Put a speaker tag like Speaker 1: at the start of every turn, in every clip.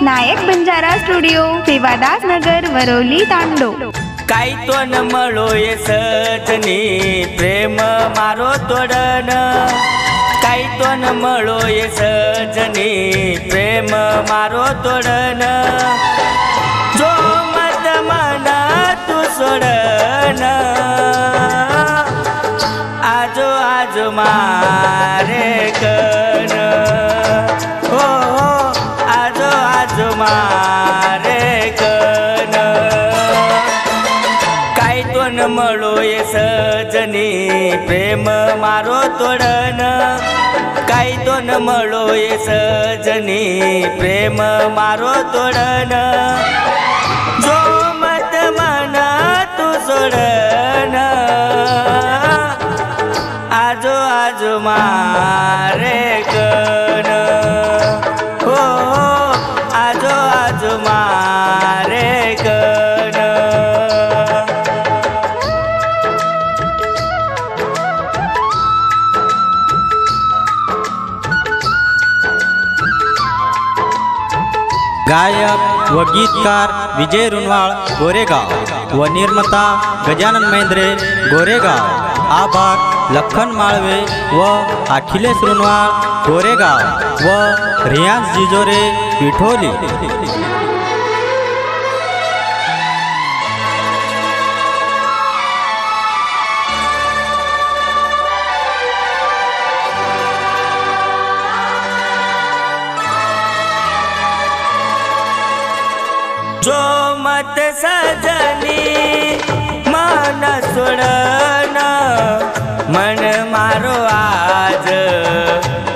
Speaker 1: नायक Banjara studio Sevadas नगर Varolii तांडो।
Speaker 2: काही तो न मळो ये सजनी प्रेम मारो तोडन, काही तो न मळो ये सजनी प्रेम मारो तोडन, जो मत मना तू सोडन, आजो आजो मारे कन, हो हो आजो आजो मारे कन, काही तो न मळो ये सजनी प्रेम मारो तोडन, काही तो न मळो ये सजनी प्रेम मारो तोडन, जो मत मना तू सोडन, आजो आजो मारे कन, हो आजो आजो मारे कन।
Speaker 3: गायक व गीतकार विजय रुनवाळ गोरेगाव व निर्माता गजानन मेंद्रे गोरेगाव। आभार लखन माळवे व अखिलेश रुनवाळ गोरेगाव व रियांश जिजोरे विठोली।
Speaker 2: जो मत सजनी मन सोडन, मन मारो आज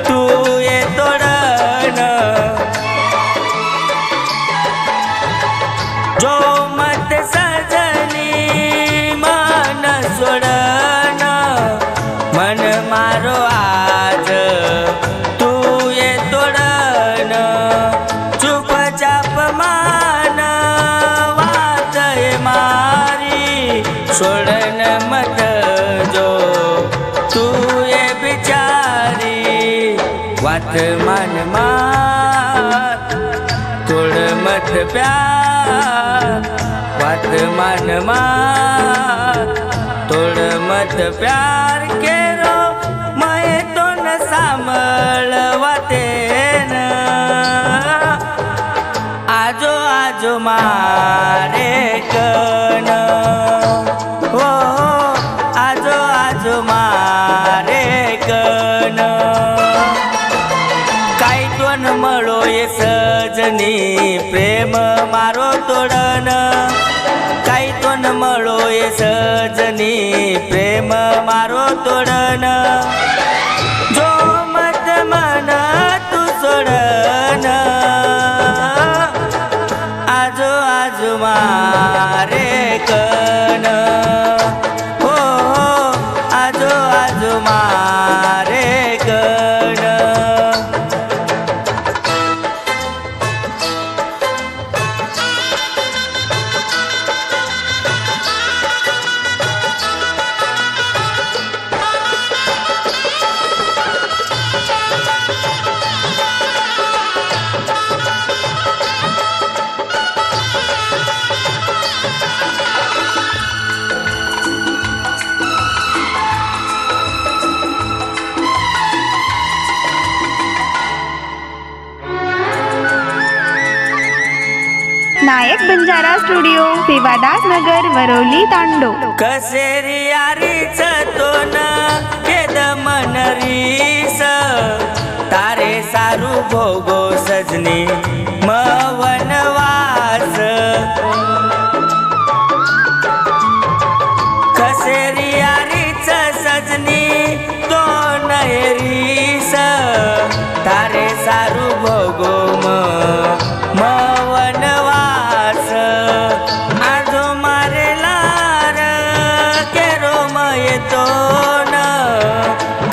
Speaker 2: तू ये तोडन, जो मत सजनी मन सोडन, मन मारो आज तू ये तोडन, चुपचाप मान वात मारी सोडन मत जो तू ये बिचारी, वात मन मात तोड मत प्यार, वात मन मात तोड मत प्यार, केरो मैं तो न सांभळ वातेन, आजो आजो मारे कन, हो आजो आजो मारे कन, काही तो न मळो ये सजनी प्रेम मारो तोडन, काही तो न मळो ये सजनी प्रेम मारो तोडन, जो मत मन तू सोडन, आजो आजो मारे कन, हो आजो आजो मारे कन।
Speaker 1: नायक बंजारा स्टुडिओ सेवादास नगर वरोली तांडो।
Speaker 2: कसेरी यारीच तो न केद मन रीस, तारे सारू भोगो सजनी मवनवास, कसेरी यारीच सजनी तो न रीस, तारे सारू भोगो मवनवास, आजो मारे लार केरो मये तो न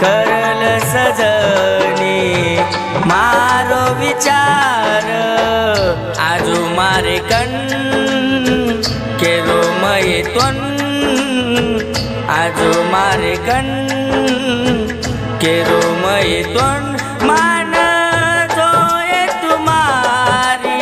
Speaker 2: करल सजनी मारो विचार, आजो मारे कन केरो मये तोन, आजो मारे कन केरो मये तोन, मान जो ये तुम्हारी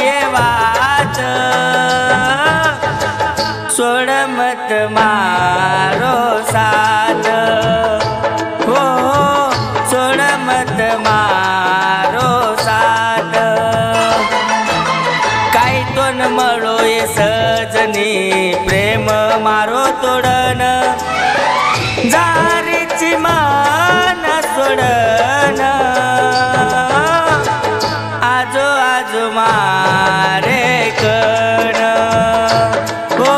Speaker 2: तो न મળો એ સજની પ્રેમ મારો તોડન જારીची मान सोडन आजो आजो मारे कण हो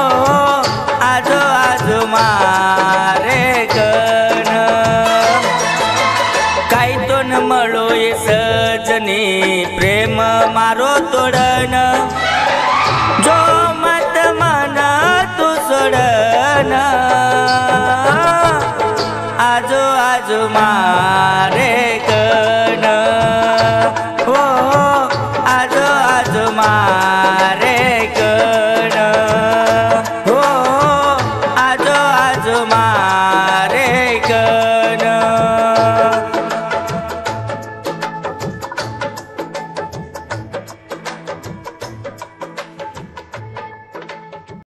Speaker 2: आजो आजो मारे कण काही तो न મળો એ સજની પ્રેમ મારો તોડન जो मत मन तू सोडन आजो आजो मारे कण हो आजो आजो मारे कण हो आजो आजो मारे कण